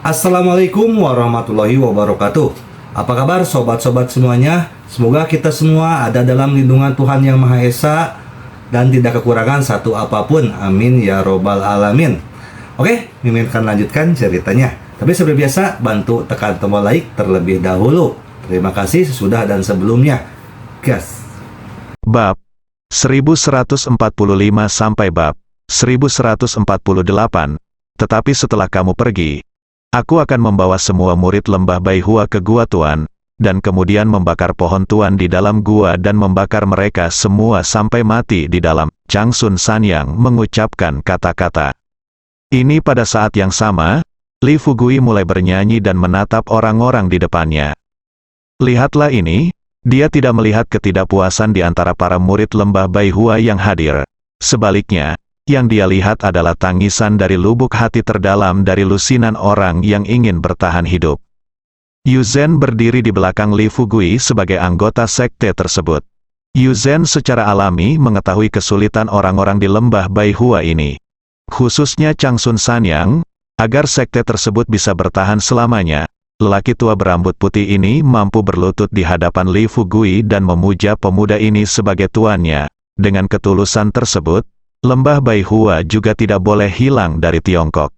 Assalamualaikum warahmatullahi wabarakatuh. Apa kabar sobat-sobat semuanya? Semoga kita semua ada dalam lindungan Tuhan Yang Maha Esa dan tidak kekurangan satu apapun. Amin ya robbal alamin. Oke, Mimin akan lanjutkan ceritanya. Tapi seperti biasa, bantu tekan tombol like terlebih dahulu. Terima kasih sesudah dan sebelumnya. Gas. Bab 1145 sampai bab 1148. Tetapi setelah kamu pergi, aku akan membawa semua murid lembah Baihua ke gua Tuan, dan kemudian membakar pohon Tuan di dalam gua dan membakar mereka semua sampai mati di dalam. Changsun Sanyang mengucapkan kata-kata ini pada saat yang sama. Li Fugui mulai bernyanyi dan menatap orang-orang di depannya. Lihatlah ini, dia tidak melihat ketidakpuasan di antara para murid lembah Baihua yang hadir. Sebaliknya, yang dia lihat adalah tangisan dari lubuk hati terdalam dari lusinan orang yang ingin bertahan hidup. Yu Zhen berdiri di belakang Li Fugui sebagai anggota sekte tersebut. Yu Zhen secara alami mengetahui kesulitan orang-orang di lembah Baihua ini. Khususnya Changsun Sanyang, agar sekte tersebut bisa bertahan selamanya. Lelaki tua berambut putih ini mampu berlutut di hadapan Li Fugui dan memuja pemuda ini sebagai tuannya. Dengan ketulusan tersebut, lembah Baihua juga tidak boleh hilang dari Tiongkok.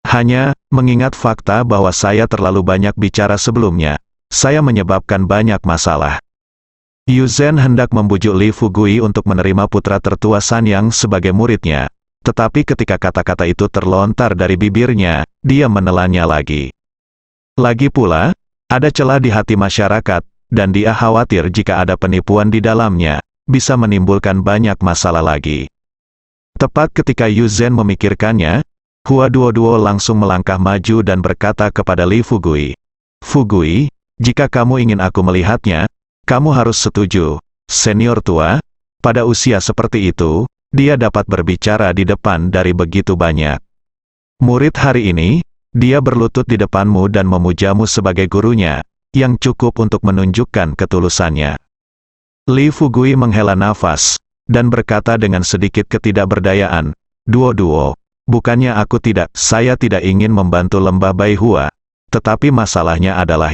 Hanya, mengingat fakta bahwa saya terlalu banyak bicara sebelumnya, saya menyebabkan banyak masalah. Yu Zhen hendak membujuk Li Fugui untuk menerima putra tertua Sanyang sebagai muridnya. Tetapi ketika kata-kata itu terlontar dari bibirnya, dia menelannya lagi. Lagi pula, ada celah di hati masyarakat, dan dia khawatir jika ada penipuan di dalamnya, bisa menimbulkan banyak masalah lagi. Tepat ketika Yu Zhen memikirkannya, Hua Duo langsung melangkah maju dan berkata kepada Li Fugui, "Fugui, jika kamu ingin aku melihatnya, kamu harus setuju. Senior tua, pada usia seperti itu, dia dapat berbicara di depan dari begitu banyak. Murid hari ini, dia berlutut di depanmu dan memujamu sebagai gurunya, yang cukup untuk menunjukkan ketulusannya." Li Fugui menghela nafas, dan berkata dengan sedikit ketidakberdayaan, Duo, bukannya saya tidak ingin membantu lembah Baihua, tetapi masalahnya adalah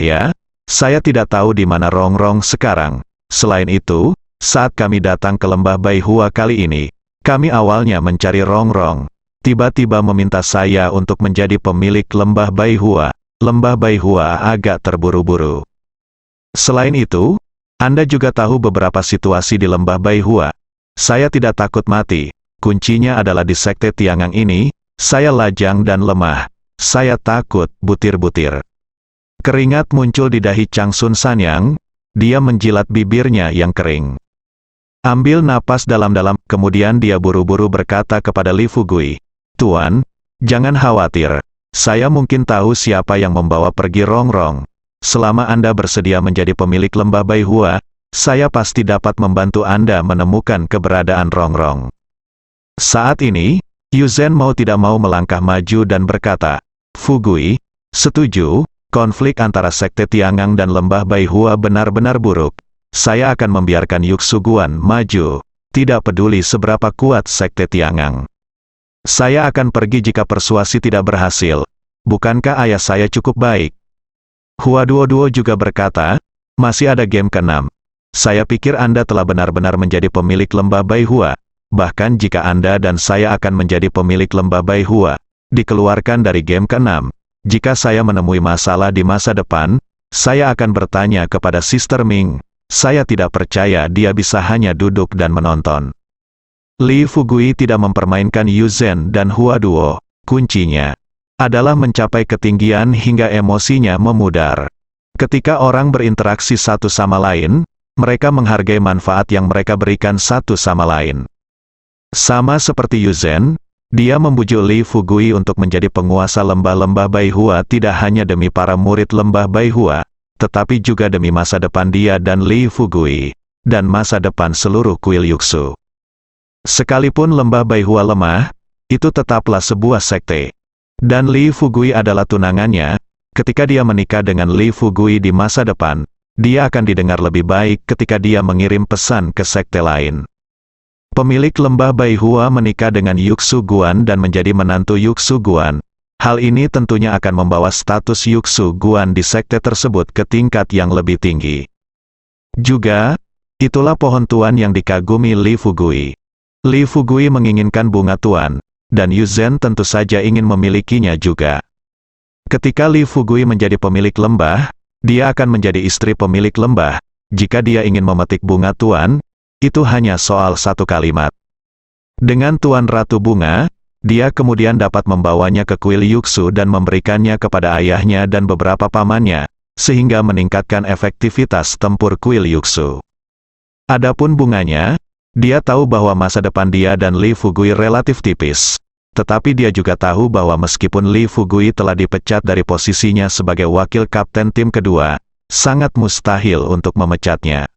saya tidak tahu di mana Rongrong sekarang. Selain itu, saat kami datang ke lembah Baihua kali ini, kami awalnya mencari Rongrong, tiba-tiba meminta saya untuk menjadi pemilik lembah Baihua. Lembah Baihua agak terburu-buru. Selain itu, Anda juga tahu beberapa situasi di lembah Baihua. Saya tidak takut mati, kuncinya adalah di sekte Tiangang ini, saya lajang dan lemah. Saya takut butir-butir. Keringat muncul di dahi Changsun Sanyang, dia menjilat bibirnya yang kering. Ambil napas dalam-dalam, kemudian dia buru-buru berkata kepada Li Fugui, "Tuan, jangan khawatir, saya mungkin tahu siapa yang membawa pergi Rongrong. Selama Anda bersedia menjadi pemilik lembah Baihua, saya pasti dapat membantu Anda menemukan keberadaan Rongrong." Saat ini, Yu Zhen mau tidak mau melangkah maju dan berkata, "Fugui, setuju, konflik antara sekte Tiangang dan lembah Baihua benar-benar buruk. Saya akan membiarkan Yuksuguan maju, tidak peduli seberapa kuat sekte Tiangang. Saya akan pergi jika persuasi tidak berhasil. Bukankah ayah saya cukup baik?" Hua Duo juga berkata, "Masih ada game ke-6. Saya pikir Anda telah benar-benar menjadi pemilik lembah Baihua. Bahkan jika Anda dan saya akan menjadi pemilik lembah Baihua, dikeluarkan dari game ke-6. Jika saya menemui masalah di masa depan, saya akan bertanya kepada Sister Ming. Saya tidak percaya dia bisa hanya duduk dan menonton." Li Fugui tidak mempermainkan Yu Zhen dan Hua Duo. Kuncinya adalah mencapai ketinggian hingga emosinya memudar. Ketika orang berinteraksi satu sama lain, mereka menghargai manfaat yang mereka berikan satu sama lain. Sama seperti Yu Zhen, dia membujuk Li Fugui untuk menjadi penguasa lembah-lembah Baihua tidak hanya demi para murid lembah Baihua, tetapi juga demi masa depan dia dan Li Fugui, dan masa depan seluruh kuil Yuksu. Sekalipun lembah Baihua lemah, itu tetaplah sebuah sekte. Dan Li Fugui adalah tunangannya. Ketika dia menikah dengan Li Fugui di masa depan, dia akan didengar lebih baik ketika dia mengirim pesan ke sekte lain. Pemilik lembah Baihua menikah dengan Yuksu Guan dan menjadi menantu Yuksu Guan. Hal ini tentunya akan membawa status Yuxu Guan di sekte tersebut ke tingkat yang lebih tinggi. Juga, itulah pohon tuan yang dikagumi Li Fugui. Li Fugui menginginkan bunga tuan, dan Yu Zhen tentu saja ingin memilikinya juga. Ketika Li Fugui menjadi pemilik lembah, dia akan menjadi istri pemilik lembah. Jika dia ingin memetik bunga tuan, itu hanya soal satu kalimat. Dengan Tuan Ratu Bunga, dia kemudian dapat membawanya ke kuil Yuxu dan memberikannya kepada ayahnya dan beberapa pamannya, sehingga meningkatkan efektivitas tempur kuil Yuxu. Adapun bunganya, dia tahu bahwa masa depan dia dan Li Fugui relatif tipis. Tetapi dia juga tahu bahwa meskipun Li Fugui telah dipecat dari posisinya sebagai wakil kapten tim kedua, sangat mustahil untuk memecatnya.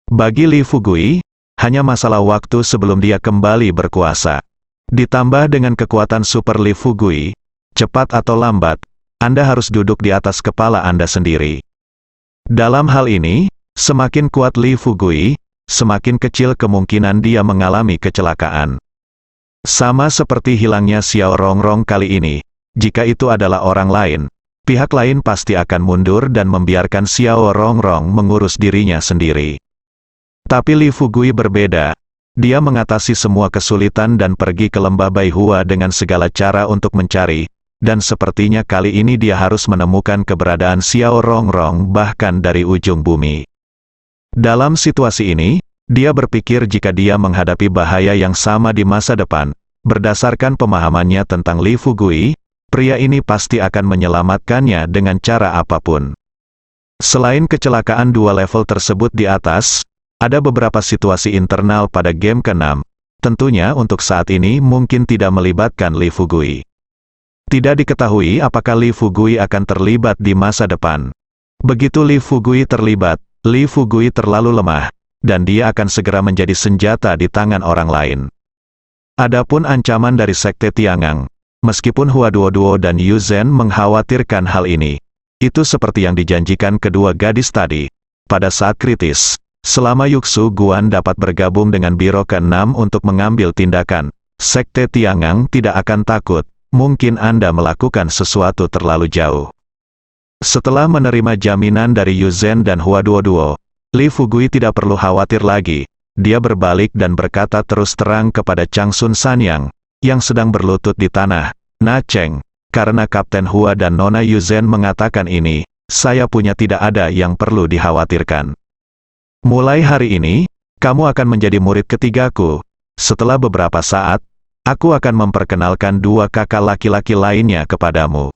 Bagi Li Fugui, hanya masalah waktu sebelum dia kembali berkuasa. Ditambah dengan kekuatan super Li Fugui, cepat atau lambat, Anda harus duduk di atas kepala Anda sendiri. Dalam hal ini, semakin kuat Li Fugui, semakin kecil kemungkinan dia mengalami kecelakaan. Sama seperti hilangnya Xiao Rongrong kali ini, jika itu adalah orang lain, pihak lain pasti akan mundur dan membiarkan Xiao Rongrong mengurus dirinya sendiri. Tapi Li Fugui berbeda. Dia mengatasi semua kesulitan dan pergi ke lembah Baihua dengan segala cara untuk mencari, dan sepertinya kali ini dia harus menemukan keberadaan Xiao Rongrong bahkan dari ujung bumi. Dalam situasi ini, dia berpikir jika dia menghadapi bahaya yang sama di masa depan, berdasarkan pemahamannya tentang Li Fugui, pria ini pasti akan menyelamatkannya dengan cara apapun. Selain kecelakaan dua level tersebut di atas, ada beberapa situasi internal pada game ke-6, tentunya untuk saat ini mungkin tidak melibatkan Li Fugui. Tidak diketahui apakah Li Fugui akan terlibat di masa depan. Begitu Li Fugui terlibat, Li Fugui terlalu lemah, dan dia akan segera menjadi senjata di tangan orang lain. Adapun ancaman dari Sekte Tiangang, meskipun Hua Duo dan Yu Zhen mengkhawatirkan hal ini, itu seperti yang dijanjikan kedua gadis tadi, pada saat kritis. Selama Yuxu Guan dapat bergabung dengan Biro ke-6 untuk mengambil tindakan, Sekte Tiangang tidak akan takut, mungkin Anda melakukan sesuatu terlalu jauh. Setelah menerima jaminan dari Yu Zhen dan Hua Duo, Li Fugui tidak perlu khawatir lagi. Dia berbalik dan berkata terus terang kepada Changsun Sanyang, yang sedang berlutut di tanah, "Na Cheng, karena Kapten Hua dan Nona Yu Zhen mengatakan ini, saya punya tidak ada yang perlu dikhawatirkan. Mulai hari ini, kamu akan menjadi murid ketigaku. Setelah beberapa saat, aku akan memperkenalkan dua kakak laki-laki lainnya kepadamu."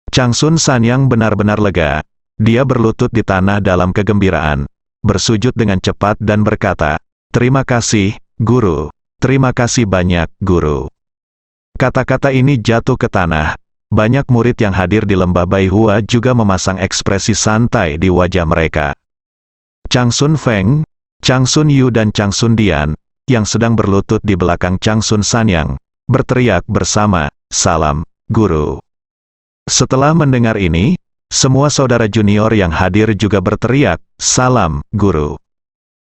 Changsun Sanyang benar-benar lega. Dia berlutut di tanah dalam kegembiraan, bersujud dengan cepat dan berkata, "Terima kasih, Guru. Terima kasih banyak, Guru." Kata-kata ini jatuh ke tanah. Banyak murid yang hadir di lembah Baihua juga memasang ekspresi santai di wajah mereka. Changsun Feng, Changsun Yu dan Changsun Dian, yang sedang berlutut di belakang Changsun Sanyang, berteriak bersama, "Salam, Guru." Setelah mendengar ini, semua saudara junior yang hadir juga berteriak, "Salam, Guru."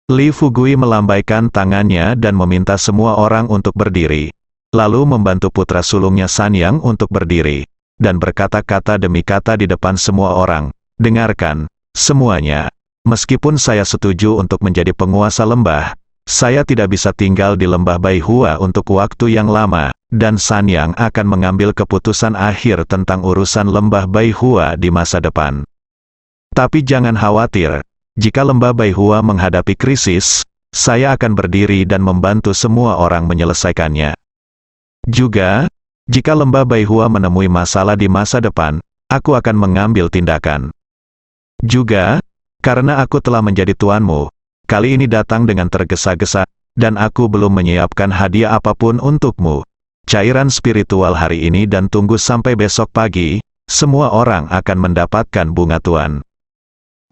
Li Fugui melambaikan tangannya dan meminta semua orang untuk berdiri, lalu membantu putra sulungnya Sanyang untuk berdiri, dan berkata-kata demi kata di depan semua orang, "Dengarkan, semuanya. Meskipun saya setuju untuk menjadi penguasa lembah, saya tidak bisa tinggal di lembah Baihua untuk waktu yang lama, dan Sanyang akan mengambil keputusan akhir tentang urusan lembah Baihua di masa depan. Tapi jangan khawatir, jika lembah Baihua menghadapi krisis, saya akan berdiri dan membantu semua orang menyelesaikannya. Juga, jika lembah Baihua menemui masalah di masa depan, aku akan mengambil tindakan. Juga, karena aku telah menjadi tuanmu, kali ini datang dengan tergesa-gesa, dan aku belum menyiapkan hadiah apapun untukmu. Cairan spiritual hari ini dan tunggu sampai besok pagi, semua orang akan mendapatkan bunga tuan."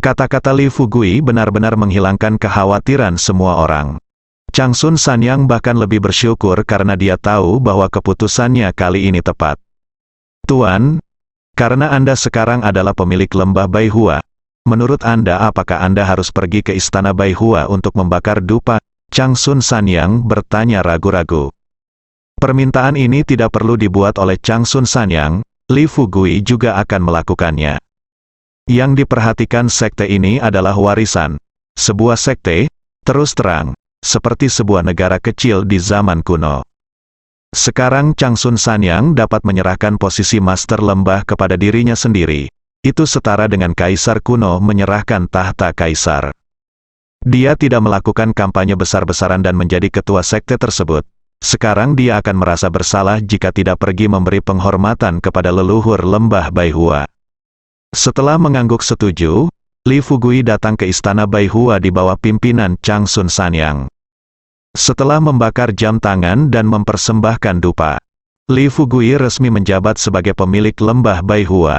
Kata-kata Li Fugui benar-benar menghilangkan kekhawatiran semua orang. Changsun Sanyang bahkan lebih bersyukur karena dia tahu bahwa keputusannya kali ini tepat. "Tuan, karena Anda sekarang adalah pemilik lembah Baihua, menurut Anda apakah Anda harus pergi ke istana Baihua untuk membakar dupa?" Changsun Sanyang bertanya ragu-ragu. Permintaan ini tidak perlu dibuat oleh Changsun Sanyang, Li Fugui juga akan melakukannya. Yang diperhatikan sekte ini adalah warisan. Sebuah sekte, terus terang, seperti sebuah negara kecil di zaman kuno. Sekarang Changsun Sanyang dapat menyerahkan posisi master lembah kepada dirinya sendiri. Itu setara dengan kaisar kuno menyerahkan tahta kaisar. Dia tidak melakukan kampanye besar-besaran dan menjadi ketua sekte tersebut. Sekarang dia akan merasa bersalah jika tidak pergi memberi penghormatan kepada leluhur lembah Baihua. Setelah mengangguk setuju, Li Fugui datang ke istana Baihua di bawah pimpinan Changsun Sanyang. Setelah membakar jam tangan dan mempersembahkan dupa, Li Fugui resmi menjabat sebagai pemilik lembah Baihua.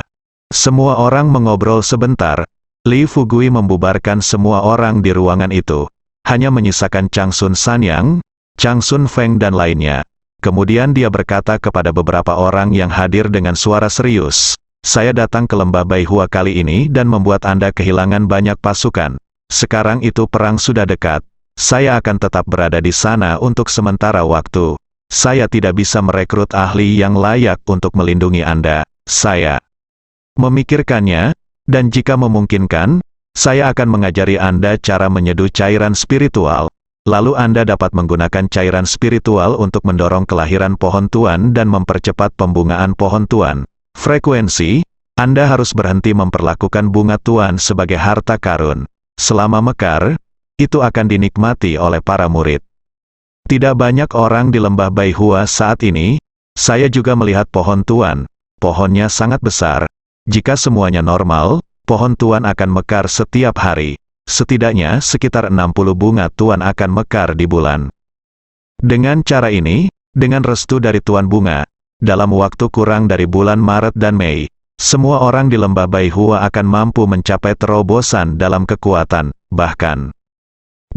Semua orang mengobrol sebentar. Li Fugui membubarkan semua orang di ruangan itu. Hanya menyisakan Changsun Sanyang, Changsun Feng dan lainnya. Kemudian dia berkata kepada beberapa orang yang hadir dengan suara serius, "Saya datang ke lembah Baihua kali ini dan membuat Anda kehilangan banyak pasukan. Sekarang itu perang sudah dekat. Saya akan tetap berada di sana untuk sementara waktu. Saya tidak bisa merekrut ahli yang layak untuk melindungi Anda. Saya memikirkannya, dan jika memungkinkan, saya akan mengajari Anda cara menyeduh cairan spiritual. Lalu Anda dapat menggunakan cairan spiritual untuk mendorong kelahiran pohon tuan dan mempercepat pembungaan pohon tuan. Frekuensi, Anda harus berhenti memperlakukan bunga tuan sebagai harta karun. Selama mekar, itu akan dinikmati oleh para murid." Tidak banyak orang di lembah Baihua saat ini. Saya juga melihat pohon tuan. Pohonnya sangat besar. Jika semuanya normal, pohon tuan akan mekar setiap hari. Setidaknya sekitar 60 bunga tuan akan mekar di bulan. Dengan cara ini, dengan restu dari tuan bunga, dalam waktu kurang dari bulan Maret dan Mei, semua orang di lembah Baihua akan mampu mencapai terobosan dalam kekuatan, bahkan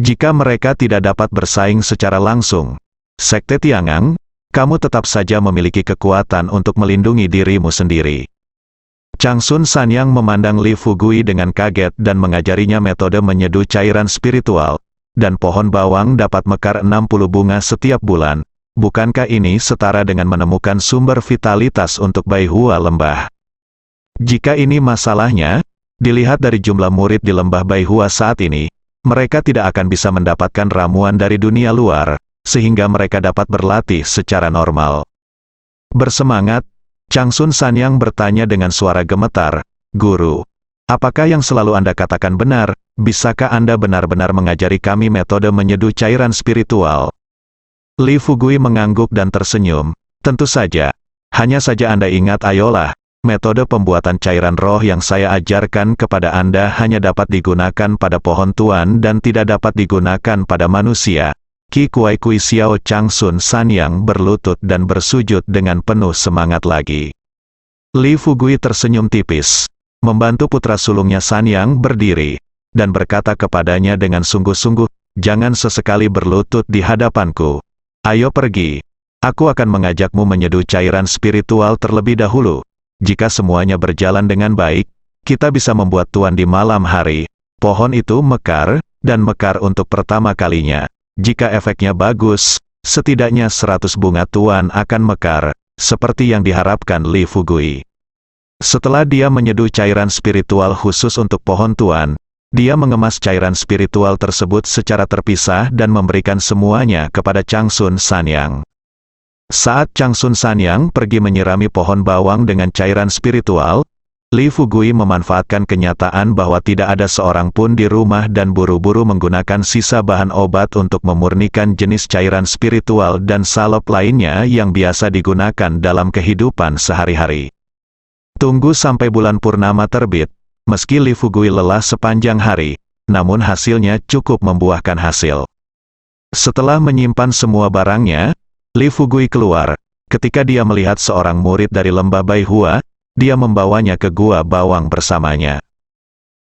jika mereka tidak dapat bersaing secara langsung. Sekte Tiangang, kamu tetap saja memiliki kekuatan untuk melindungi dirimu sendiri. Changsun Sanyang memandang Li Fugui dengan kaget dan mengajarinya metode menyeduh cairan spiritual, dan pohon bawang dapat mekar 60 bunga setiap bulan. Bukankah ini setara dengan menemukan sumber vitalitas untuk Baihua lembah? Jika ini masalahnya, dilihat dari jumlah murid di lembah Baihua saat ini, mereka tidak akan bisa mendapatkan ramuan dari dunia luar, sehingga mereka dapat berlatih secara normal. Bersemangat, Changsun Sanyang bertanya dengan suara gemetar, "Guru, apakah yang selalu Anda katakan benar? Bisakah Anda benar-benar mengajari kami metode menyeduh cairan spiritual?" Li Fugui mengangguk dan tersenyum. "Tentu saja. Hanya saja Anda ingat, ayolah, metode pembuatan cairan roh yang saya ajarkan kepada Anda hanya dapat digunakan pada pohon tuan dan tidak dapat digunakan pada manusia." Qi Kuai Kui Xiao Changsun Sanyang berlutut dan bersujud dengan penuh semangat lagi. Li Fugui tersenyum tipis, membantu putra sulungnya Sanyang berdiri, dan berkata kepadanya dengan sungguh-sungguh, "Jangan sesekali berlutut di hadapanku. Ayo pergi. Aku akan mengajakmu menyeduh cairan spiritual terlebih dahulu. Jika semuanya berjalan dengan baik, kita bisa membuat tuan di malam hari. Pohon itu mekar, dan mekar untuk pertama kalinya. Jika efeknya bagus, setidaknya 100 bunga tuan akan mekar, seperti yang diharapkan Li Fugui." Setelah dia menyeduh cairan spiritual khusus untuk pohon tuan, dia mengemas cairan spiritual tersebut secara terpisah dan memberikan semuanya kepada Changsun Sanyang. Saat Changsun Sanyang pergi menyirami pohon bawang dengan cairan spiritual, Li Fugui memanfaatkan kenyataan bahwa tidak ada seorang pun di rumah dan buru-buru menggunakan sisa bahan obat untuk memurnikan jenis cairan spiritual dan salep lainnya yang biasa digunakan dalam kehidupan sehari-hari. Tunggu sampai bulan purnama terbit. Meski Li Fugui lelah sepanjang hari, namun hasilnya cukup membuahkan hasil. Setelah menyimpan semua barangnya, Li Fugui keluar. Ketika dia melihat seorang murid dari lembah Baihua, dia membawanya ke gua bawang bersamanya.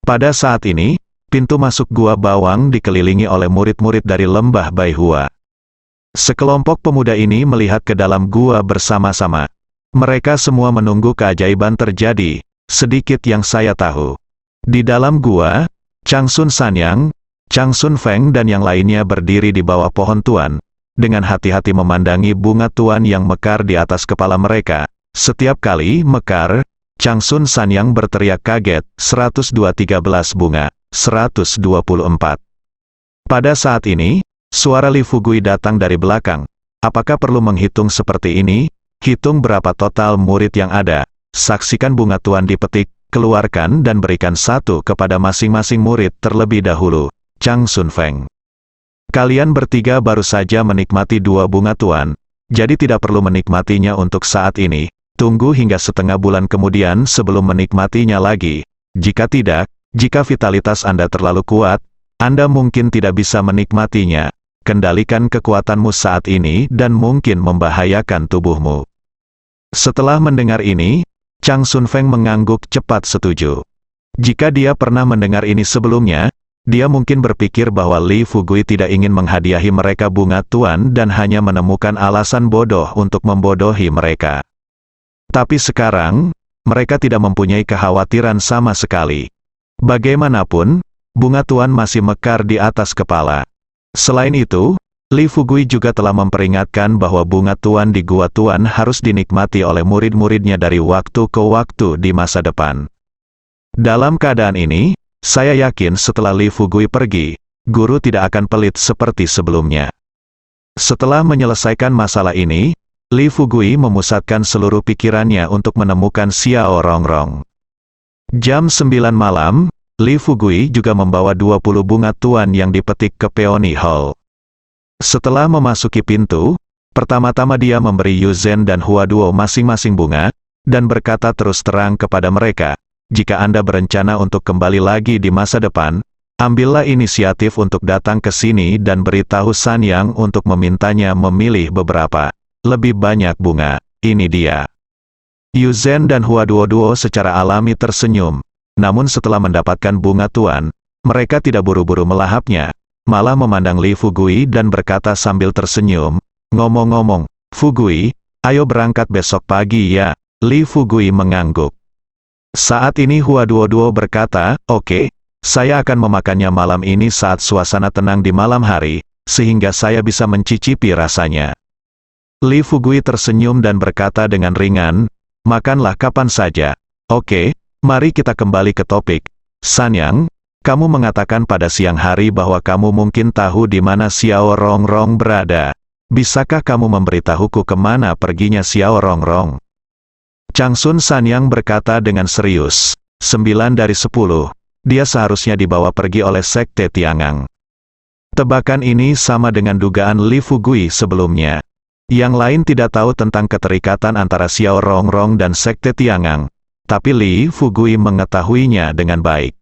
Pada saat ini, pintu masuk gua bawang dikelilingi oleh murid-murid dari lembah Baihua. Sekelompok pemuda ini melihat ke dalam gua bersama-sama. Mereka semua menunggu keajaiban terjadi. Sedikit yang saya tahu. Di dalam gua, Changsun Sanyang, Changsun Feng dan yang lainnya berdiri di bawah pohon tuan. dengan hati-hati memandangi bunga tuan yang mekar di atas kepala mereka. Setiap kali mekar, Changsun Sanyang berteriak kaget, 102-13 bunga, 124. Pada saat ini, suara Li Fugui datang dari belakang. Apakah perlu menghitung seperti ini? Hitung berapa total murid yang ada. Saksikan bunga tuan dipetik, keluarkan dan berikan satu kepada masing-masing murid terlebih dahulu. Chang Sun Feng. Kalian bertiga baru saja menikmati 2 bunga tuan, jadi tidak perlu menikmatinya untuk saat ini. Tunggu hingga setengah bulan kemudian sebelum menikmatinya lagi. Jika tidak, jika vitalitas Anda terlalu kuat, Anda mungkin tidak bisa menikmatinya. Kendalikan kekuatanmu saat ini dan mungkin membahayakan tubuhmu. Setelah mendengar ini, Chang Sun Feng mengangguk cepat setuju. Jika dia pernah mendengar ini sebelumnya, dia mungkin berpikir bahwa Li Fugui tidak ingin menghadiahi mereka bunga tuan dan hanya menemukan alasan bodoh untuk membodohi mereka. Tapi sekarang, mereka tidak mempunyai kekhawatiran sama sekali. Bagaimanapun, bunga tuan masih mekar di atas kepala. Selain itu, Li Fugui juga telah memperingatkan bahwa bunga tuan di gua tuan harus dinikmati oleh murid-muridnya dari waktu ke waktu di masa depan. Dalam keadaan ini, saya yakin setelah Li Fugui pergi, guru tidak akan pelit seperti sebelumnya. Setelah menyelesaikan masalah ini, Li Fugui memusatkan seluruh pikirannya untuk menemukan Xiao Rongrong. Jam 9 malam, Li Fugui juga membawa 20 bunga tuan yang dipetik ke Peony Hall. Setelah memasuki pintu, pertama-tama dia memberi Yu Zhen dan Hua Duo masing-masing bunga, dan berkata terus terang kepada mereka, jika Anda berencana untuk kembali lagi di masa depan, ambillah inisiatif untuk datang ke sini dan beritahu Sanyang untuk memintanya memilih beberapa lebih banyak bunga. Ini dia. Yu Zhen dan Hua Duo secara alami tersenyum, namun setelah mendapatkan bunga tuan, mereka tidak buru-buru melahapnya, malah memandang Li Fugui dan berkata sambil tersenyum, ngomong-ngomong, Fugui, ayo berangkat besok pagi ya. Li Fugui mengangguk. Saat ini Hua Duo berkata, oke, saya akan memakannya malam ini saat suasana tenang di malam hari, sehingga saya bisa mencicipi rasanya. Li Fugui tersenyum dan berkata dengan ringan, makanlah kapan saja. Oke, mari kita kembali ke topik. Sanyang, kamu mengatakan pada siang hari bahwa kamu mungkin tahu di mana Xiao Rongrong berada. Bisakah kamu memberitahuku kemana perginya Xiao Rongrong? Changsun Sanyang berkata dengan serius, 9 dari 10, dia seharusnya dibawa pergi oleh Sekte Tiangang. Tebakan ini sama dengan dugaan Li Fugui sebelumnya. Yang lain tidak tahu tentang keterikatan antara Xiao Rongrong dan Sekte Tiangang, tapi Li Fugui mengetahuinya dengan baik.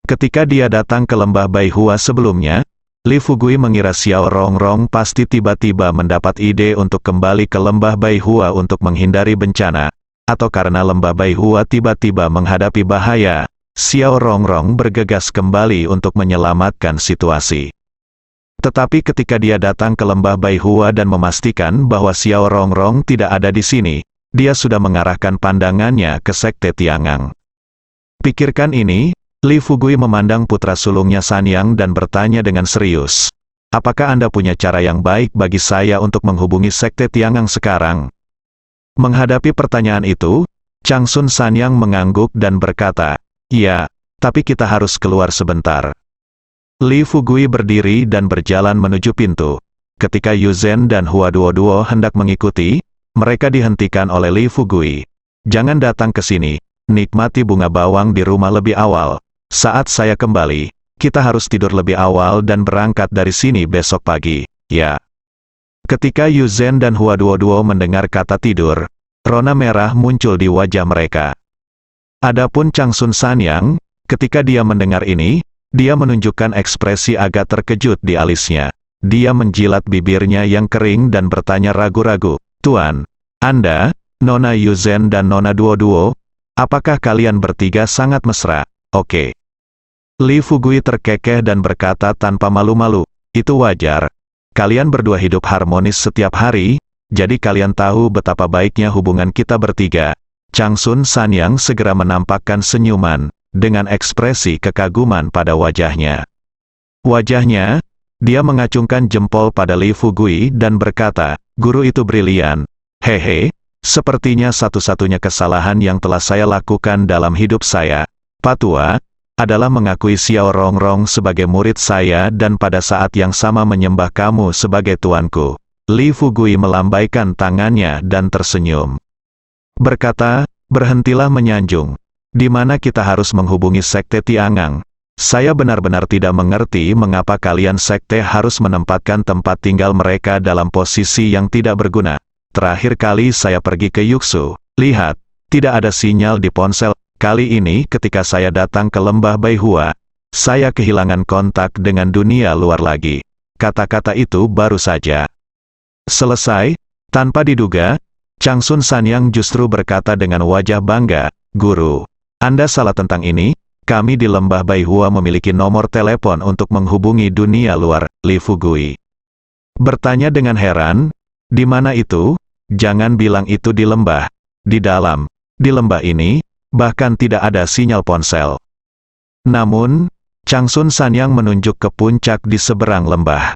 Ketika dia datang ke lembah Baihua sebelumnya, Li Fugui mengira Xiao Rongrong pasti tiba-tiba mendapat ide untuk kembali ke lembah Baihua untuk menghindari bencana, atau karena lembah Baihua tiba-tiba menghadapi bahaya, Xiao Rongrong bergegas kembali untuk menyelamatkan situasi. Tetapi ketika dia datang ke lembah Baihua dan memastikan bahwa Xiao Rongrong tidak ada di sini, dia sudah mengarahkan pandangannya ke Sekte Tiangang. Pikirkan ini, Li Fugui memandang putra sulungnya Sanyang dan bertanya dengan serius, apakah Anda punya cara yang baik bagi saya untuk menghubungi Sekte Tiangang sekarang? Menghadapi pertanyaan itu, Changsun Sanyang mengangguk dan berkata, ya, tapi kita harus keluar sebentar. Li Fugui berdiri dan berjalan menuju pintu. Ketika Yu Zhen dan Hua Duo hendak mengikuti, mereka dihentikan oleh Li Fugui. Jangan datang ke sini, nikmati bunga bawang di rumah lebih awal. Saat saya kembali, kita harus tidur lebih awal dan berangkat dari sini besok pagi, ya. Ketika Yu Zhen dan Hua Duo mendengar kata tidur, rona merah muncul di wajah mereka. Adapun Changsun Sanyang, ketika dia mendengar ini, dia menunjukkan ekspresi agak terkejut di alisnya. Dia menjilat bibirnya yang kering dan bertanya ragu-ragu, Tuan, Anda, Nona Yu Zhen dan Nona Duo, apakah kalian bertiga sangat mesra? Oke. Li Fugui terkekeh dan berkata tanpa malu-malu, itu wajar. Kalian berdua hidup harmonis setiap hari, jadi kalian tahu betapa baiknya hubungan kita bertiga. Changsun Sanyang segera menampakkan senyuman, dengan ekspresi kekaguman pada wajahnya. Wajahnya, Dia mengacungkan jempol pada Li Fugui dan berkata, "Guru itu brilian. Hehe, sepertinya satu-satunya kesalahan yang telah saya lakukan dalam hidup saya, Pak Tua, adalah mengakui Xiao Rongrong sebagai murid saya dan pada saat yang sama menyembah kamu sebagai tuanku." Li Fugui melambaikan tangannya dan tersenyum. Berkata, "Berhentilah menyanjung. Di mana kita harus menghubungi Sekte Tiangang? Saya benar-benar tidak mengerti mengapa kalian sekte harus menempatkan tempat tinggal mereka dalam posisi yang tidak berguna. Terakhir kali saya pergi ke Yuksu, lihat, tidak ada sinyal di ponsel. Kali ini ketika saya datang ke lembah Baihua, saya kehilangan kontak dengan dunia luar lagi." Kata-kata itu baru saja selesai, tanpa diduga, Changsun Sanyang justru berkata dengan wajah bangga, "Guru, Anda salah tentang ini. Kami di lembah Baihua memiliki nomor telepon untuk menghubungi dunia luar." Li Fugui bertanya dengan heran, "Di mana itu?" "Jangan bilang itu di lembah. Di dalam, di lembah ini, bahkan tidak ada sinyal ponsel." Namun, Changsun Sanyang menunjuk ke puncak di seberang lembah.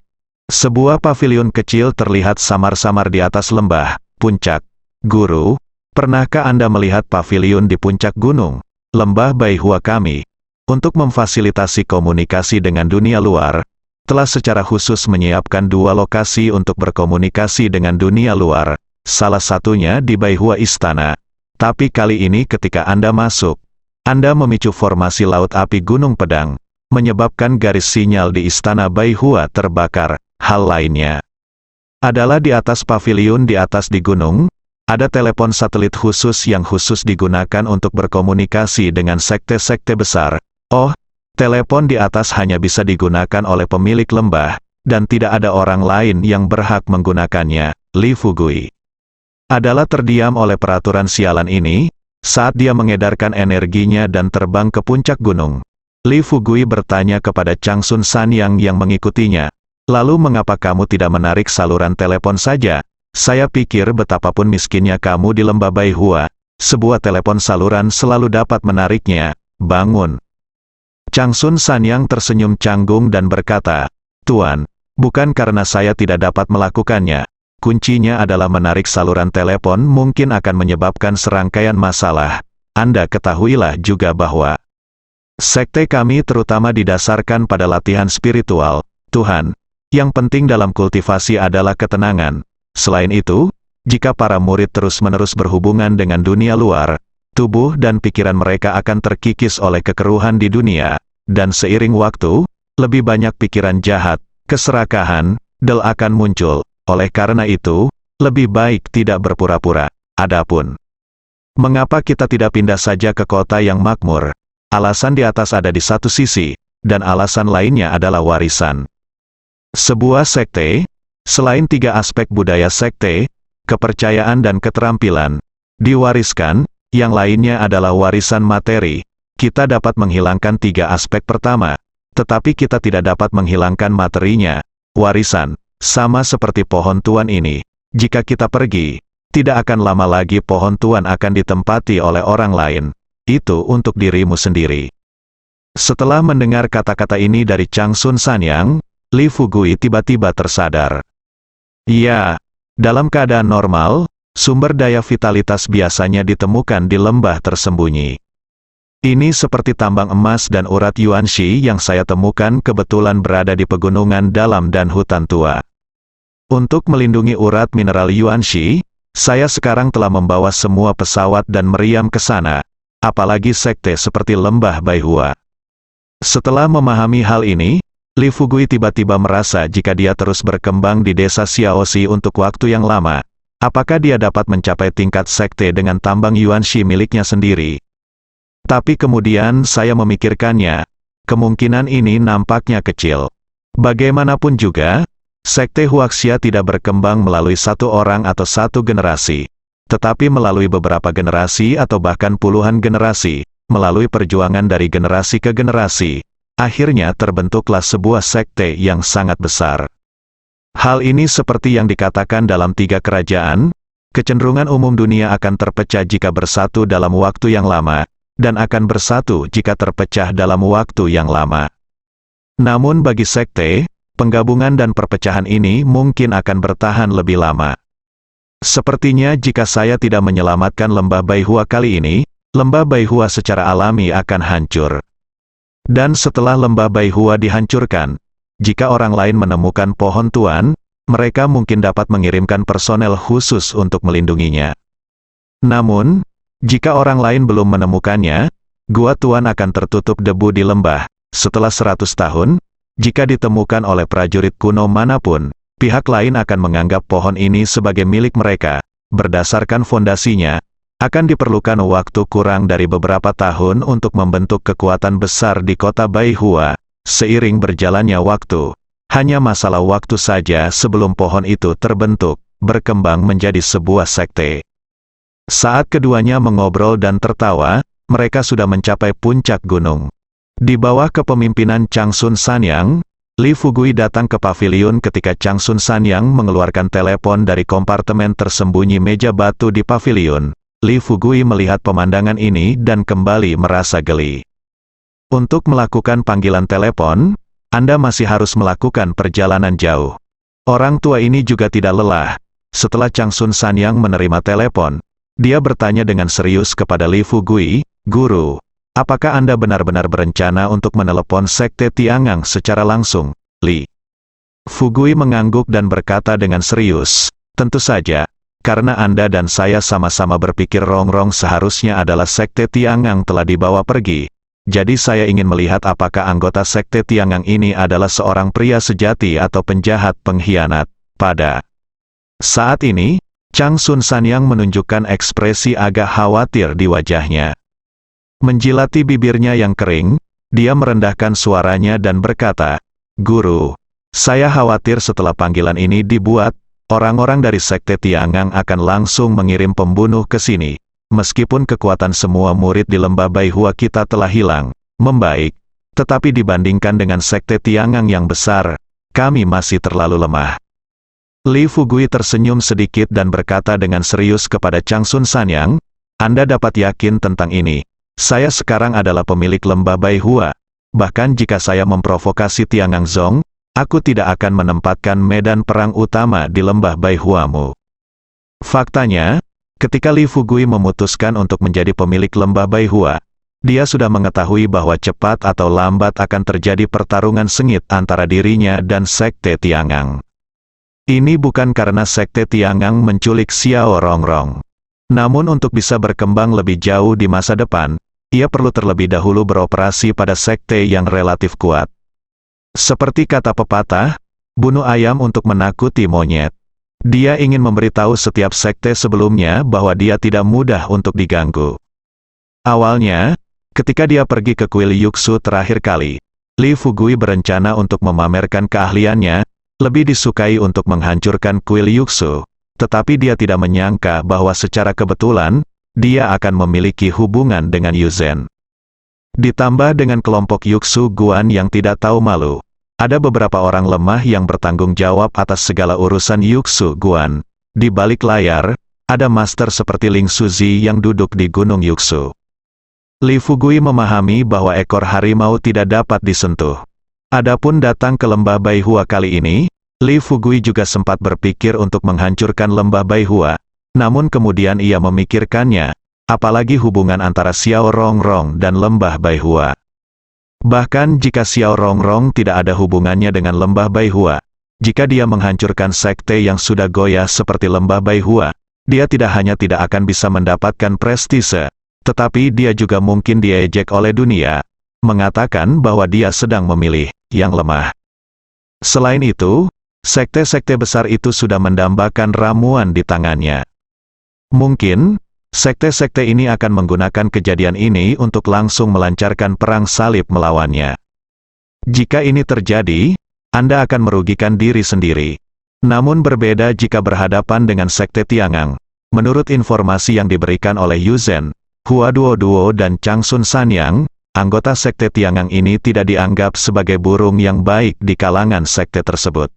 Sebuah pavilion kecil terlihat samar-samar di atas lembah, puncak. "Guru, pernahkah Anda melihat pavilion di puncak gunung, lembah Baihua kami? Untuk memfasilitasi komunikasi dengan dunia luar, telah secara khusus menyiapkan 2 lokasi untuk berkomunikasi dengan dunia luar, salah satunya di Baihua Istana. Tapi kali ini ketika Anda masuk, Anda memicu formasi Laut Api Gunung Pedang, menyebabkan garis sinyal di Istana Baihua terbakar. Hal lainnya adalah di atas pavilion di atas di gunung, ada telepon satelit khusus yang khusus digunakan untuk berkomunikasi dengan sekte-sekte besar. Oh, telepon di atas hanya bisa digunakan oleh pemilik lembah, dan tidak ada orang lain yang berhak menggunakannya." Li Fugui adalah terdiam oleh peraturan sialan ini, saat dia mengedarkan energinya dan terbang ke puncak gunung. Li Fugui bertanya kepada Changsun Sanyang yang mengikutinya, "Lalu mengapa kamu tidak menarik saluran telepon saja? Saya pikir betapapun miskinnya kamu di lembah Baihua, sebuah telepon saluran selalu dapat menariknya. Bangun." Changsun Sanyang tersenyum canggung dan berkata, "Tuan, bukan karena saya tidak dapat melakukannya. Kuncinya adalah menarik saluran telepon mungkin akan menyebabkan serangkaian masalah. Anda ketahuilah juga bahwa sekte kami terutama didasarkan pada latihan spiritual, Tuhan. Yang penting dalam kultivasi adalah ketenangan. Selain itu, jika para murid terus-menerus berhubungan dengan dunia luar, tubuh dan pikiran mereka akan terkikis oleh kekeruhan di dunia, dan seiring waktu, lebih banyak pikiran jahat, keserakahan, del akan muncul. Oleh karena itu, lebih baik tidak berpura-pura. Adapun mengapa kita tidak pindah saja ke kota yang makmur? Alasan di atas ada di satu sisi, dan alasan lainnya adalah warisan. Sebuah sekte, selain 3 aspek budaya sekte, kepercayaan dan keterampilan, diwariskan, yang lainnya adalah warisan materi. Kita dapat menghilangkan 3 aspek pertama, tetapi kita tidak dapat menghilangkan materinya. Warisan, sama seperti pohon tuan ini. Jika kita pergi, tidak akan lama lagi pohon tuan akan ditempati oleh orang lain. Itu untuk dirimu sendiri." Setelah mendengar kata-kata ini dari Changsun Sanyang, Li Fugui tiba-tiba tersadar. Ya, dalam keadaan normal, sumber daya vitalitas biasanya ditemukan di lembah tersembunyi. Ini seperti tambang emas dan urat Yuanxi yang saya temukan kebetulan berada di pegunungan dalam dan hutan tua. Untuk melindungi urat mineral Yuanxi, saya sekarang telah membawa semua pesawat dan meriam ke sana, apalagi sekte seperti lembah Baihua. Setelah memahami hal ini, Li Fugui tiba-tiba merasa jika dia terus berkembang di desa Xiaoxi untuk waktu yang lama, apakah dia dapat mencapai tingkat sekte dengan tambang Yuanxi miliknya sendiri. Tapi kemudian saya memikirkannya, kemungkinan ini nampaknya kecil. Bagaimanapun juga, sekte Huaxia tidak berkembang melalui satu orang atau satu generasi, tetapi melalui beberapa generasi atau bahkan puluhan generasi, melalui perjuangan dari generasi ke generasi. Akhirnya terbentuklah sebuah sekte yang sangat besar. Hal ini seperti yang dikatakan dalam 3 kerajaan, kecenderungan umum dunia akan terpecah jika bersatu dalam waktu yang lama, dan akan bersatu jika terpecah dalam waktu yang lama. Namun bagi sekte, penggabungan dan perpecahan ini mungkin akan bertahan lebih lama. Sepertinya jika saya tidak menyelamatkan lembah Baihua kali ini, lembah Baihua secara alami akan hancur. Dan setelah lembah Baihua dihancurkan, jika orang lain menemukan pohon tuan, mereka mungkin dapat mengirimkan personel khusus untuk melindunginya. Namun, jika orang lain belum menemukannya, gua tuan akan tertutup debu di lembah. Setelah 100 tahun, jika ditemukan oleh prajurit kuno manapun, pihak lain akan menganggap pohon ini sebagai milik mereka. Berdasarkan fondasinya, akan diperlukan waktu kurang dari beberapa tahun untuk membentuk kekuatan besar di kota Baihua. Seiring berjalannya waktu, hanya masalah waktu saja sebelum pohon itu terbentuk, berkembang menjadi sebuah sekte. Saat keduanya mengobrol dan tertawa, mereka sudah mencapai puncak gunung. Di bawah kepemimpinan Changsun Sanyang, Li Fugui datang ke paviliun ketika Changsun Sanyang mengeluarkan telepon dari kompartemen tersembunyi meja batu di paviliun. Li Fugui melihat pemandangan ini dan kembali merasa geli. Untuk melakukan panggilan telepon, Anda masih harus melakukan perjalanan jauh. Orang tua ini juga tidak lelah. Setelah Changsun Sanyang menerima telepon, dia bertanya dengan serius kepada Li Fugui, "Guru, apakah Anda benar-benar berencana untuk menelepon Sekte Tiangang secara langsung?" Li Fugui mengangguk dan berkata dengan serius, "Tentu saja, karena Anda dan saya sama-sama berpikir Rongrong seharusnya adalah Sekte Tiangang telah dibawa pergi. Jadi saya ingin melihat apakah anggota Sekte Tiangang ini adalah seorang pria sejati atau penjahat pengkhianat." Pada saat ini, Changsun Sanyang menunjukkan ekspresi agak khawatir di wajahnya. Menjilati bibirnya yang kering, dia merendahkan suaranya dan berkata, "Guru, saya khawatir setelah panggilan ini dibuat, orang-orang dari Sekte Tiangang akan langsung mengirim pembunuh ke sini. Meskipun kekuatan semua murid di lembah Baihua kita telah hilang, membaik, tetapi dibandingkan dengan Sekte Tiangang yang besar, kami masih terlalu lemah." Li Fugui tersenyum sedikit dan berkata dengan serius kepada Changsun Sanyang, "Anda dapat yakin tentang ini. Saya sekarang adalah pemilik lembah Baihua. Bahkan jika saya memprovokasi Tiangang Zong, aku tidak akan menempatkan medan perang utama di lembah Baihuamu." Faktanya, ketika Li Fugui memutuskan untuk menjadi pemilik lembah Baihua, dia sudah mengetahui bahwa cepat atau lambat akan terjadi pertarungan sengit antara dirinya dan Sekte Tiangang. Ini bukan karena Sekte Tiangang menculik Xiao Rongrong. Namun untuk bisa berkembang lebih jauh di masa depan, ia perlu terlebih dahulu beroperasi pada sekte yang relatif kuat. Seperti kata pepatah, bunuh ayam untuk menakuti monyet. Dia ingin memberitahu setiap sekte sebelumnya bahwa dia tidak mudah untuk diganggu. Awalnya, ketika dia pergi ke kuil Yuxu terakhir kali, Li Fugui berencana untuk memamerkan keahliannya, lebih disukai untuk menghancurkan kuil Yuxu, tetapi dia tidak menyangka bahwa secara kebetulan, dia akan memiliki hubungan dengan Yuzen. Ditambah dengan kelompok Yuxu Guan yang tidak tahu malu, ada beberapa orang lemah yang bertanggung jawab atas segala urusan Yuxu Guan. Di balik layar, ada master seperti Ling Suzi yang duduk di Gunung Yuxu. Li Fugui memahami bahwa ekor harimau tidak dapat disentuh. Adapun datang ke lembah Baihua kali ini, Li Fugui juga sempat berpikir untuk menghancurkan lembah Baihua. Namun kemudian ia memikirkannya, apalagi hubungan antara Xiao Rongrong dan lembah Baihua. Bahkan jika Xiao Rongrong tidak ada hubungannya dengan lembah Baihua, jika dia menghancurkan sekte yang sudah goyah seperti lembah Baihua, dia tidak hanya tidak akan bisa mendapatkan prestise, tetapi dia juga mungkin diejek oleh dunia, mengatakan bahwa dia sedang memilih yang lemah. Selain itu, sekte-sekte besar itu sudah mendambakan ramuan di tangannya. Mungkin, sekte-sekte ini akan menggunakan kejadian ini untuk langsung melancarkan perang salib melawannya. Jika ini terjadi, Anda akan merugikan diri sendiri. Namun berbeda jika berhadapan dengan Sekte Tiangang. Menurut informasi yang diberikan oleh Yuzen, Hua Duo dan Changsun Sanyang, anggota Sekte Tiangang ini tidak dianggap sebagai burung yang baik di kalangan sekte tersebut.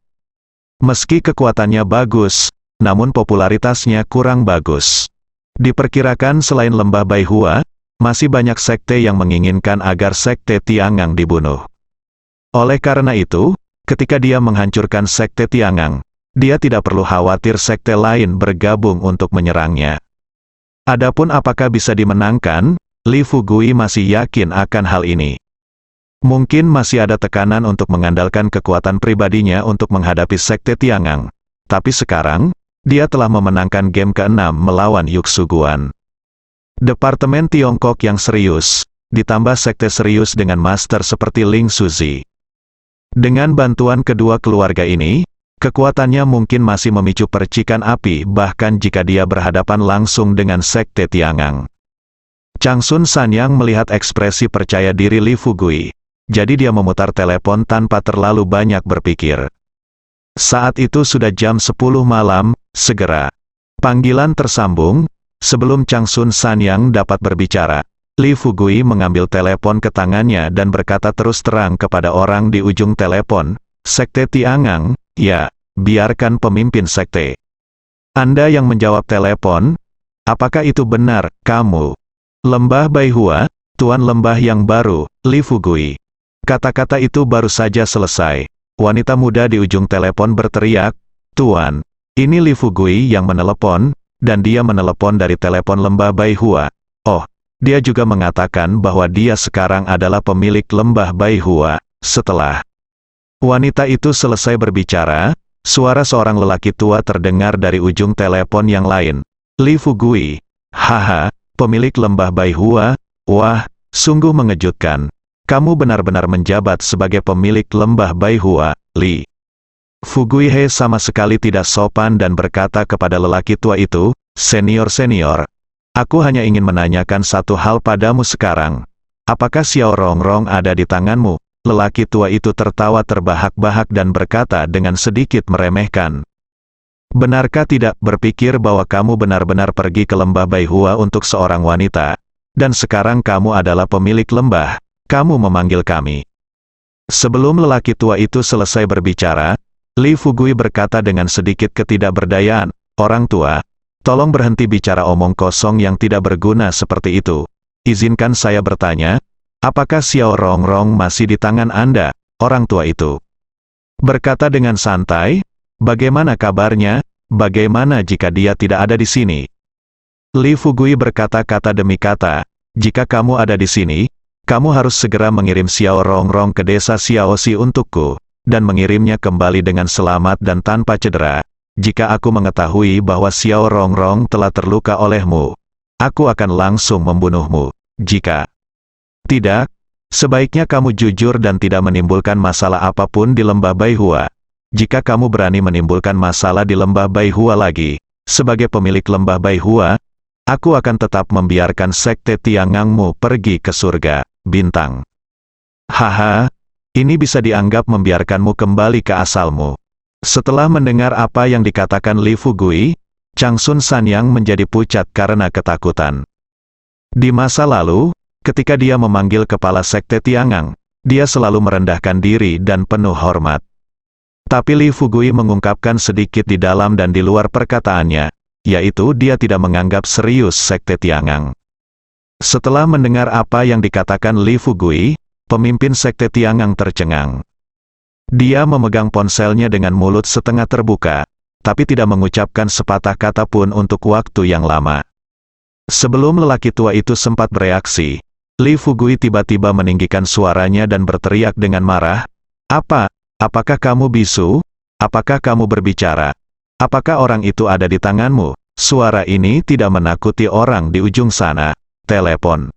Meski kekuatannya bagus, namun popularitasnya kurang bagus. Diperkirakan selain lembah Baihua, masih banyak sekte yang menginginkan agar Sekte Tiangang dibunuh. Oleh karena itu, ketika dia menghancurkan sekte Tiangang, dia tidak perlu khawatir sekte lain bergabung untuk menyerangnya. Adapun apakah bisa dimenangkan, Li Fugui masih yakin akan hal ini. Mungkin masih ada tekanan untuk mengandalkan kekuatan pribadinya untuk menghadapi sekte Tiangang. Tapi sekarang, dia telah memenangkan game ke-6 melawan Yuxuguan. Departemen Tiongkok yang serius, ditambah sekte serius dengan master seperti Ling Suzi. Dengan bantuan kedua keluarga ini, kekuatannya mungkin masih memicu percikan api bahkan jika dia berhadapan langsung dengan sekte Tiangang. Changsun Sanyang melihat ekspresi percaya diri Li Fugui. Jadi dia memutar telepon tanpa terlalu banyak berpikir. Saat itu sudah jam 10 malam, segera. Panggilan tersambung, sebelum Changsun Sanyang dapat berbicara. Li Fugui mengambil telepon ke tangannya dan berkata terus terang kepada orang di ujung telepon, "Sekte Tiangang, ya, biarkan pemimpin sekte." Anda yang menjawab telepon, apakah itu benar, kamu? Lembah Baihua, Tuan Lembah yang baru, Li Fugui. Kata-kata itu baru saja selesai. Wanita muda di ujung telepon berteriak, "Tuan, ini Li Fugui yang menelepon," dan dia menelepon dari telepon Lembah Baihua. Oh, dia juga mengatakan bahwa dia sekarang adalah pemilik Lembah Baihua. Setelah wanita itu selesai berbicara, suara seorang lelaki tua terdengar dari ujung telepon yang lain. Li Fugui, "Haha, pemilik Lembah Baihua, wah, sungguh mengejutkan. Kamu benar-benar menjabat sebagai pemilik Lembah Baihua, Li." Fugui He sama sekali tidak sopan dan berkata kepada lelaki tua itu, "Senior-senior, aku hanya ingin menanyakan satu hal padamu sekarang. Apakah Xiao Rongrong ada di tanganmu?" Lelaki tua itu tertawa terbahak-bahak dan berkata dengan sedikit meremehkan, "Benarkah tidak berpikir bahwa kamu benar-benar pergi ke Lembah Baihua untuk seorang wanita? Dan sekarang kamu adalah pemilik lembah. Kamu memanggil kami." Sebelum lelaki tua itu selesai berbicara, Li Fugui berkata dengan sedikit ketidakberdayaan, "Orang tua, tolong berhenti bicara omong kosong yang tidak berguna seperti itu. Izinkan saya bertanya, apakah Xiao Rongrong masih di tangan Anda?" Orang tua itu berkata dengan santai, "Bagaimana kabarnya? Bagaimana jika dia tidak ada di sini?" Li Fugui berkata kata demi kata, "Jika kamu ada di sini, kamu harus segera mengirim Xiao Rongrong ke desa Xiaoxi untukku, dan mengirimnya kembali dengan selamat dan tanpa cedera. Jika aku mengetahui bahwa Xiao Rongrong telah terluka olehmu, aku akan langsung membunuhmu. Jika tidak, sebaiknya kamu jujur dan tidak menimbulkan masalah apapun di Lembah Baihua. Jika kamu berani menimbulkan masalah di Lembah Baihua lagi, sebagai pemilik Lembah Baihua, aku akan tetap membiarkan sekte Tiangangmu pergi ke surga bintang." "Haha, ini bisa dianggap membiarkanmu kembali ke asalmu." Setelah mendengar apa yang dikatakan Li Fugui, Changsun Sanyang menjadi pucat karena ketakutan. Di masa lalu, ketika dia memanggil kepala sekte Tiangang, dia selalu merendahkan diri dan penuh hormat. Tapi Li Fugui mengungkapkan sedikit di dalam dan di luar perkataannya, yaitu dia tidak menganggap serius sekte Tiangang. Setelah mendengar apa yang dikatakan Li Fugui, pemimpin sekte Tiangang tercengang. Dia memegang ponselnya dengan mulut setengah terbuka, tapi tidak mengucapkan sepatah kata pun untuk waktu yang lama. Sebelum lelaki tua itu sempat bereaksi, Li Fugui tiba-tiba meninggikan suaranya dan berteriak dengan marah, Apakah kamu bisu? Apakah kamu berbicara? Apakah orang itu ada di tanganmu?" Suara ini tidak menakuti orang di ujung sana. Telepon.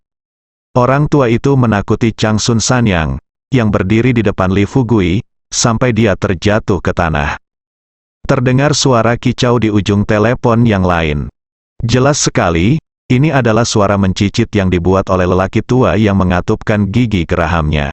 Orang tua itu menakuti Changsun Sanyang, yang berdiri di depan Li Fugui, sampai dia terjatuh ke tanah. Terdengar suara kicau di ujung telepon yang lain. Jelas sekali, ini adalah suara mencicit yang dibuat oleh lelaki tua yang mengatupkan gigi gerahamnya.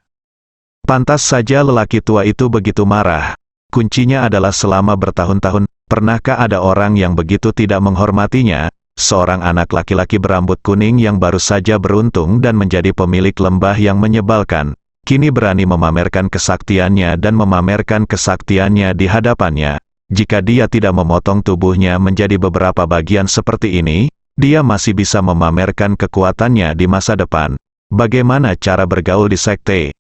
Pantas saja lelaki tua itu begitu marah. Kuncinya adalah selama bertahun-tahun, pernahkah ada orang yang begitu tidak menghormatinya? Seorang anak laki-laki berambut kuning yang baru saja beruntung dan menjadi pemilik lembah yang menyebalkan, kini berani memamerkan kesaktiannya dan memamerkan kesaktiannya di hadapannya. Jika dia tidak memotong tubuhnya menjadi beberapa bagian seperti ini, dia masih bisa memamerkan kekuatannya di masa depan. Bagaimana cara bergaul di sekte?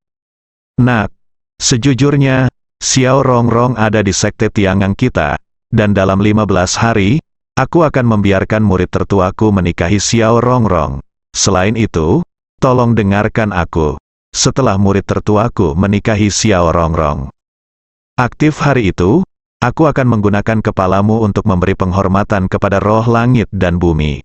Nak, sejujurnya, Xiao Rongrong ada di sekte Tiangang kita, dan dalam 15 hari, aku akan membiarkan murid tertuaku menikahi Xiao Rongrong. Selain itu, tolong dengarkan aku. Setelah murid tertuaku menikahi Xiao Rongrong aktif hari itu, aku akan menggunakan kepalamu untuk memberi penghormatan kepada roh langit dan bumi.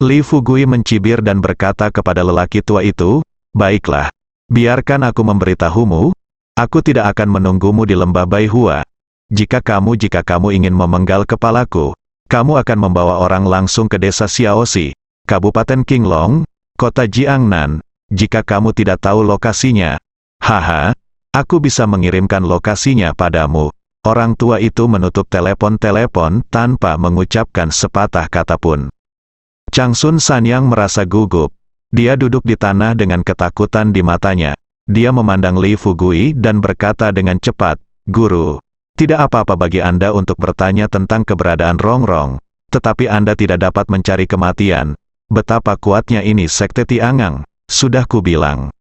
Li Fugui mencibir dan berkata kepada lelaki tua itu, baiklah, biarkan aku memberitahumu, aku tidak akan menunggumu di lembah Baihua. Jika kamu ingin memenggal kepalaku, kamu akan membawa orang langsung ke desa Xiaoxi, Kabupaten Qinglong, kota Jiangnan. Jika kamu tidak tahu lokasinya, haha, aku bisa mengirimkan lokasinya padamu. Orang tua itu menutup telepon tanpa mengucapkan sepatah kata pun. Changsun Sanyang merasa gugup. Dia duduk di tanah dengan ketakutan di matanya. Dia memandang Li Fugui dan berkata dengan cepat, Guru, tidak apa-apa bagi Anda untuk bertanya tentang keberadaan Rongrong, tetapi Anda tidak dapat mencari kematian. Betapa kuatnya ini sekte Tiangang, sudah kubilang.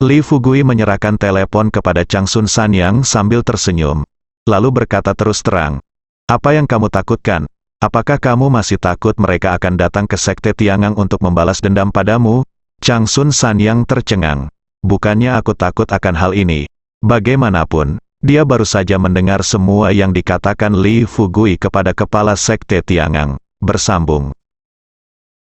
Li Fugui menyerahkan telepon kepada Changsun Sanyang sambil tersenyum, lalu berkata terus terang, apa yang kamu takutkan? Apakah kamu masih takut mereka akan datang ke sekte Tiangang untuk membalas dendam padamu? Changsun Sanyang tercengang. Bukannya aku takut akan hal ini. Bagaimanapun, dia baru saja mendengar semua yang dikatakan Li Fugui kepada kepala sekte Tiangang. Bersambung.